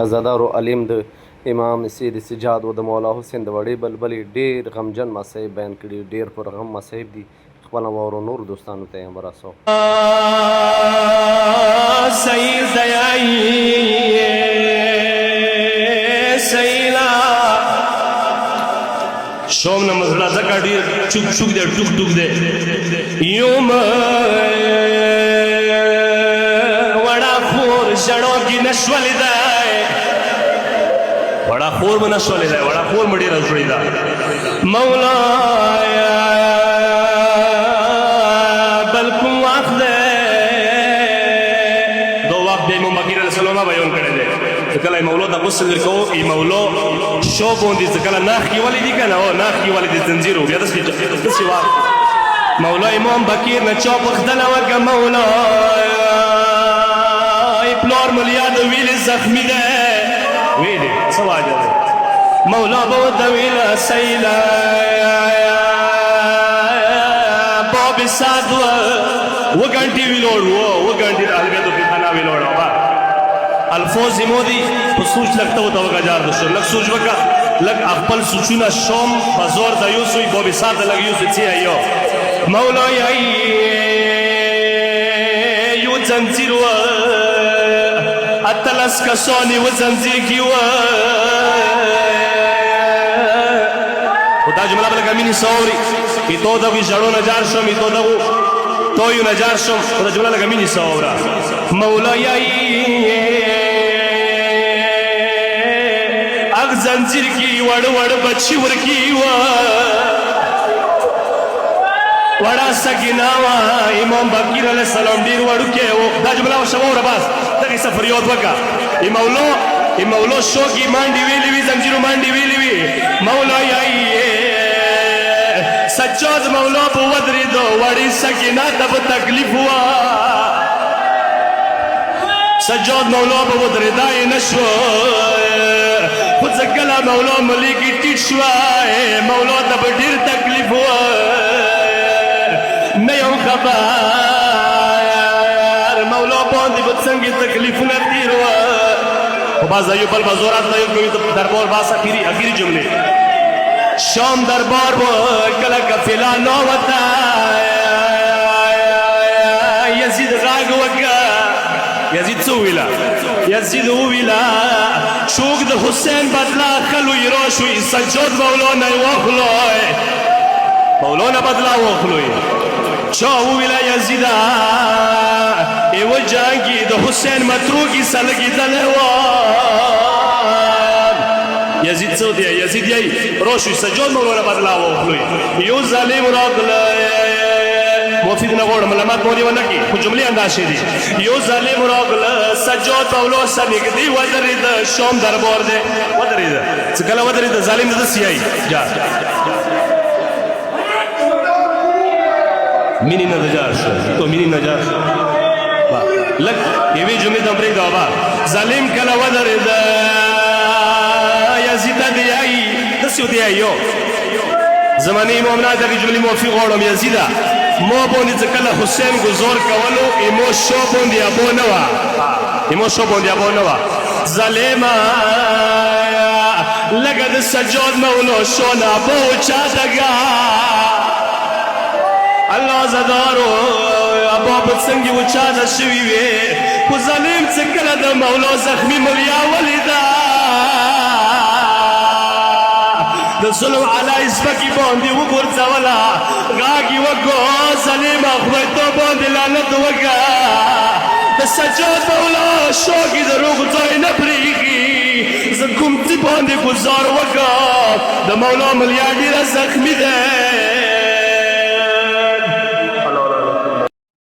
عزادارو علیم د امام سید سجاد و د مولا حسین د وړې بلبلې ډېر غمجن مصاحب بیان کړي، ډېر پر غم مصاحب دي. خپل او نور دوستانو ته یې هم رسوم. شوم نه مزړه ځکه ډېر چوک چوک دی، ټوک ټوک دی. یوم وړه خور ژړو کې نشولې دی، وړه خور به نشولې دی، وړه خور مې ډېره زړې ده. مولایا بل کوم وخت دی؟ دو وخت دی امام بکیر علیه السلام بیان کړی دی. کله مولا ته غسل ورکوو، ای مولا شو باندې چې کله ناخ کې ولې دي که نه، ناخ کې ولې دي زنځیر و بیا داسې وار مولا امام بکیر نه چا پوښتنه وکړه، مولا پلار ملیا د ویلې زخمي دی، ویلې څه واجه دی؟ مولا به ورته ویله سیله باب سعد اوه ګنټې ویلوړ و، اوه ګنټې د اهلبیتو پیخانه ویلوړ و. الفاظ مودي په سوچ لګته وته وګجار د شو لګ سوچ وکړه، لګ خپل سوچونه شوم بازار د یوسوی باب سعد لګ یوسو چې ایو مولا یو زنجیر و اتلس کسانی و زنجیر کی و خدا جمله بلګه مینی سوري ای تو دغه ژړو نجار شوم، ای تو دغه تویو نجار شوم، خدا جمله لګه مینی سورا مولا اغ زنجیر کی وړ وړ بچی ورکی و وړا سکینا وا امام بکیر علیہ السلام ډیر وړو کې و. دا جمله شووره بس دغه سفر یاد وکړه. ای مولا شوقی مانډي ویلی وی، زنجیرو مانډي ویلی وی. مولا سجاد مولا په ودرېدو وړې سکینا ته په تکلیف وا، سجاد مولا په ودرېدا یې نه شو، خو څه کله مولا ملیکي ټیټ شوه مولا ته به ډېر تکلیف و، نه یو خبر مولا باندې به څنګه تکلیفونه تېر وه. خو باز یو بل به زورات نه یو کوي دربار باز اخري جملې شام دربار و کله قافله ناوته یزید غږ وکړه، یزید څه وویله؟ یزید وویله چوک د حسین بدله خلوی را شوی، سجاد مولانا یې واخلوی، مولانا بدله واخلوی. چا وویله یزیده ایوه جنگی د حسین متروکی سلګېدلی وان. یزید څه دی؟ یزید یې را شوی سجاد مولانا بدله واخلوی. یو ظالم راغلی مفید نه غواړم ملامت مو دې ونه کړي، خو جملې انداشې دي. یو ظالم راغله سجاد مولا سره نږدې ودرېده، شام دربار دی ودرېده. څه کله ودرېده ظالم د داسې یایي مینې نه جار شو، تو مینې نه جار شو. لږ یوې جملې ته پرېږده بابا. ظالم کله ودرېده یزید ته دې یایي داسې ورته یایي یو زمانې امام نه دغې جملې موافق غواړم. یزیده ما باندې چې کله حسین گزار کولو ایمو شو باندې ابو نه وه، ایمو شو باندې ابو نه وه. ظالمه لکه د سجاد مولا شو نه ابو چاته الله زدارو ابا په څنګه و چاته شوي وې، خو ظالم چې کله د مولا زخمي ملیا ولیده د ظلم علی سپکې باندې وغورځوله، غږ یې وکړو ظالمه خدای ته باندې لعنت وکړه، د سجاد مولا شوقي د روغ ځای نه پرېږي، زه کوم څه باندې ګزار وکړم د مولا ملیا ډېره زخمي دی.